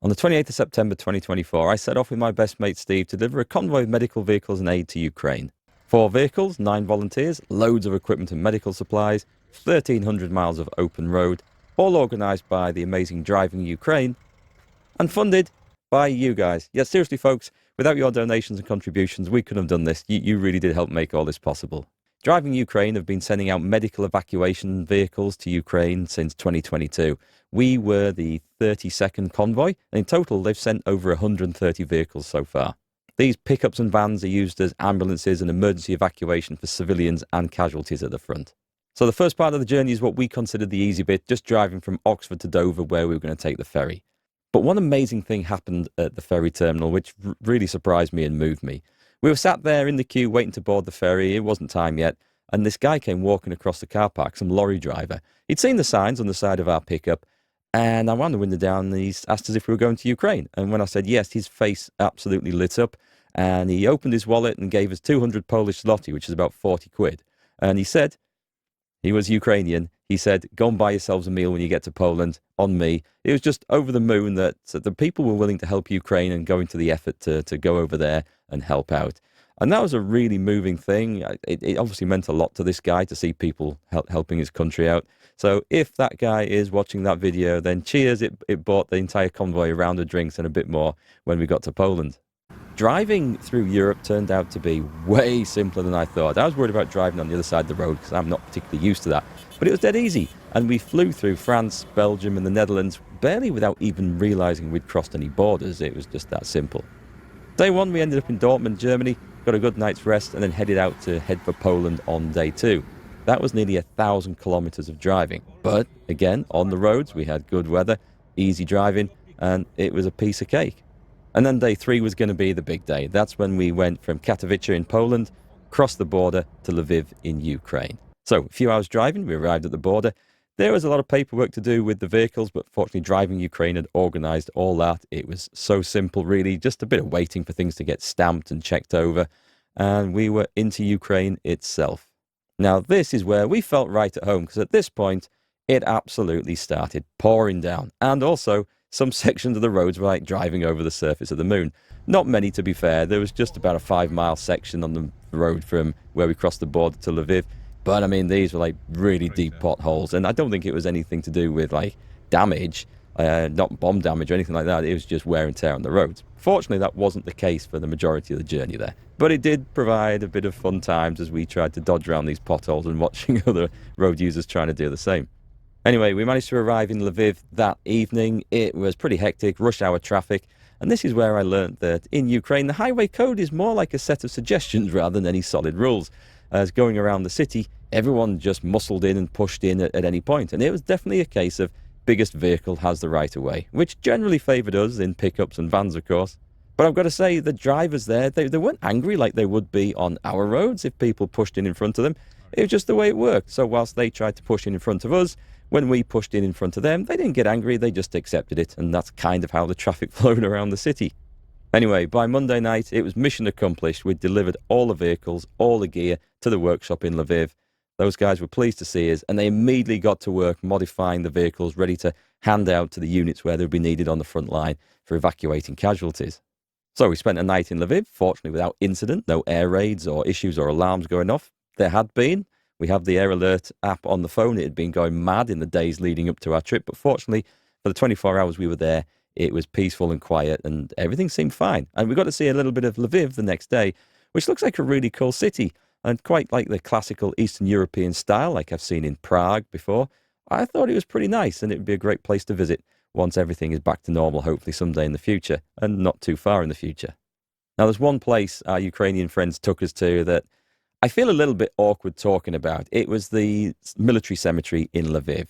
On the 28th of September 2024, I set off with my best mate Steve to deliver a convoy of medical vehicles and aid to Ukraine. 4 vehicles, 9 volunteers, loads of equipment and medical supplies, 1,300 miles of open road, all organised by the amazing Driving Ukraine, and funded by you guys. Yeah, seriously folks, without your donations and contributions, we couldn't have done this. You really did help make all this possible. Driving Ukraine have been sending out medical evacuation vehicles to Ukraine since 2022. We were the 32nd convoy, and in total they've sent over 130 vehicles so far. These pickups and vans are used as ambulances and emergency evacuation for civilians and casualties at the front. So the first part of the journey is what we considered the easy bit, just driving from Oxford to Dover where we were going to take the ferry. But one amazing thing happened at the ferry terminal which really surprised me and moved me. We were sat there in the queue waiting to board the ferry. It wasn't time yet. And this guy came walking across the car park, some lorry driver. He'd seen the signs on the side of our pickup, and I wound the window down and he asked us if we were going to Ukraine. And when I said yes, his face absolutely lit up. And he opened his wallet and gave us 200 Polish zloty, which is about 40 quid. And he said, he was Ukrainian. He said, go and buy yourselves a meal when you get to Poland, on me. It was just over the moon that the people were willing to help Ukraine and go into the effort to go over there and help out. And that was a really moving thing. It obviously meant a lot to this guy to see people helping his country out. So if that guy is watching that video, then cheers. It bought the entire convoy a round of drinks and a bit more when we got to Poland. Driving through Europe turned out to be way simpler than I thought. I was worried about driving on the other side of the road because I'm not particularly used to that. But it was dead easy. And we flew through France, Belgium and the Netherlands barely without even realising we'd crossed any borders. It was just that simple. Day 1 we ended up in Dortmund, Germany, got a good night's rest and then headed out to head for Poland on day 2. That was nearly 1,000 kilometres of driving. But again, on the roads we had good weather, easy driving, and it was a piece of cake. And then day 3 was going to be the big day. That's when we went from Katowice in Poland, crossed the border to Lviv in Ukraine. So a few hours driving, we arrived at the border. There was a lot of paperwork to do with the vehicles, but fortunately Driving Ukraine had organised all that. It was so simple, really, just a bit of waiting for things to get stamped and checked over. And we were into Ukraine itself. Now this is where we felt right at home, because at this point, it absolutely started pouring down. And also, some sections of the roads were like driving over the surface of the moon. Not many, to be fair. There was just about a 5-mile section on the road from where we crossed the border to Lviv. But I mean, these were like really deep potholes. And I don't think it was anything to do with like damage, not bomb damage or anything like that. It was just wear and tear on the roads. Fortunately, that wasn't the case for the majority of the journey there. But it did provide a bit of fun times as we tried to dodge around these potholes and watching other road users trying to do the same. Anyway, we managed to arrive in Lviv that evening. It was pretty hectic, rush hour traffic. And this is where I learned that in Ukraine, the highway code is more like a set of suggestions rather than any solid rules. As going around the city, everyone just muscled in and pushed in at any point. And it was definitely a case of biggest vehicle has the right of way, which generally favoured us in pickups and vans, of course. But I've got to say, the drivers there, they weren't angry like they would be on our roads if people pushed in front of them. It was just the way it worked. So whilst they tried to push in front of us, when we pushed in front of them, they didn't get angry, they just accepted it, and that's kind of how the traffic flowed around the city. Anyway, by Monday night, it was mission accomplished. We'd delivered all the vehicles, all the gear to the workshop in Lviv. Those guys were pleased to see us, and they immediately got to work modifying the vehicles, ready to hand out to the units where they'd be needed on the front line for evacuating casualties. So we spent a night in Lviv, fortunately without incident, no air raids or issues or alarms going off. There had been. We have the Air Alert app on the phone. It had been going mad in the days leading up to our trip, but fortunately, for the 24 hours we were there, it was peaceful and quiet, and everything seemed fine. And we got to see a little bit of Lviv the next day, which looks like a really cool city, and quite like the classical Eastern European style, like I've seen in Prague before. I thought it was pretty nice, and it would be a great place to visit once everything is back to normal, hopefully someday in the future, and not too far in the future. Now, there's one place our Ukrainian friends took us to that I feel a little bit awkward talking about. It was the military cemetery in Lviv.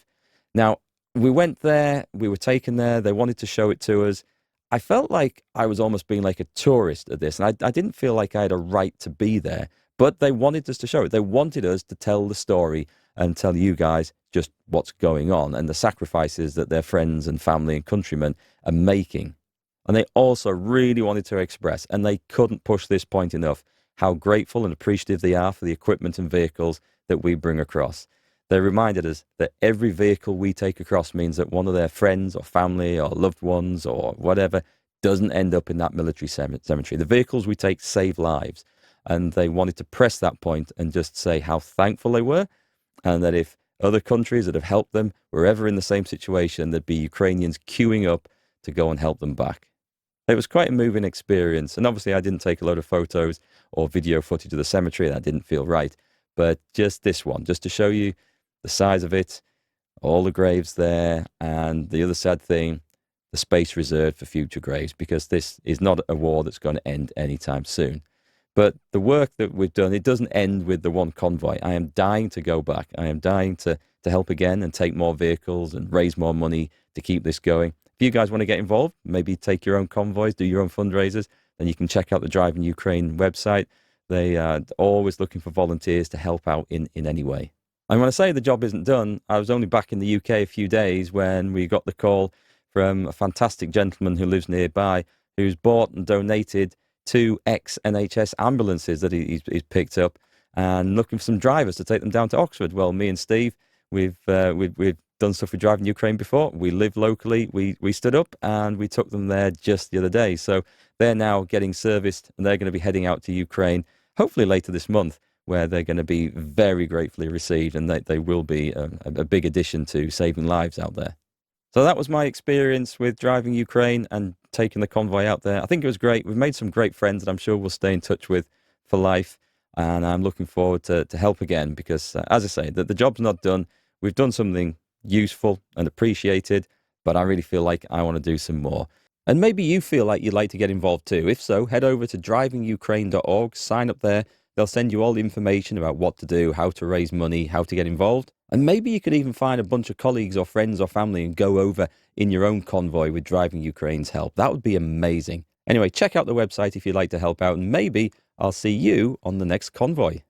Now, we went there, we were taken there, they wanted to show it to us. I felt like I was almost being like a tourist at this, and I didn't feel like I had a right to be there, but they wanted us to show it. They wanted us to tell the story and tell you guys just what's going on and the sacrifices that their friends and family and countrymen are making. And they also really wanted to express, and they couldn't push this point enough, how grateful and appreciative they are for the equipment and vehicles that we bring across. They reminded us that every vehicle we take across means that one of their friends or family or loved ones or whatever doesn't end up in that military cemetery. The vehicles we take save lives. And they wanted to press that point and just say how thankful they were, and that if other countries that have helped them were ever in the same situation, there'd be Ukrainians queuing up to go and help them back. It was quite a moving experience. And obviously I didn't take a load of photos or video footage of the cemetery. That didn't feel right. But just this one, just to show you the size of it, all the graves there, and the other sad thing, the space reserved for future graves, because this is not a war that's going to end anytime soon. But the work that we've done, it doesn't end with the one convoy. I am dying to go back. I am dying to help again and take more vehicles and raise more money to keep this going. If you guys want to get involved, maybe take your own convoys, do your own fundraisers, then you can check out the Driving Ukraine website. They are always looking for volunteers to help out in any way. And when I say the job isn't done, I was only back in the UK a few days when we got the call from a fantastic gentleman who lives nearby, who's bought and donated 2 ex-NHS ambulances that he's picked up, and looking for some drivers to take them down to Oxford. Well, me and Steve, we've done stuff with Driving Ukraine before. We live locally. We stood up and we took them there just the other day. So they're now getting serviced, and they're going to be heading out to Ukraine, hopefully later this month, where they're going to be very gratefully received, and they will be a big addition to saving lives out there. So that was my experience with Driving Ukraine and taking the convoy out there. I think it was great. We've made some great friends that I'm sure we'll stay in touch with for life. And I'm looking forward to help again because, as I say, the job's not done. We've done something useful and appreciated, but I really feel like I want to do some more. And maybe you feel like you'd like to get involved too. If so, head over to drivingukraine.org, sign up there. They'll send you all the information about what to do, how to raise money, how to get involved. And maybe you could even find a bunch of colleagues or friends or family and go over in your own convoy with Driving Ukraine's help. That would be amazing. Anyway, check out the website if you'd like to help out, and maybe I'll see you on the next convoy.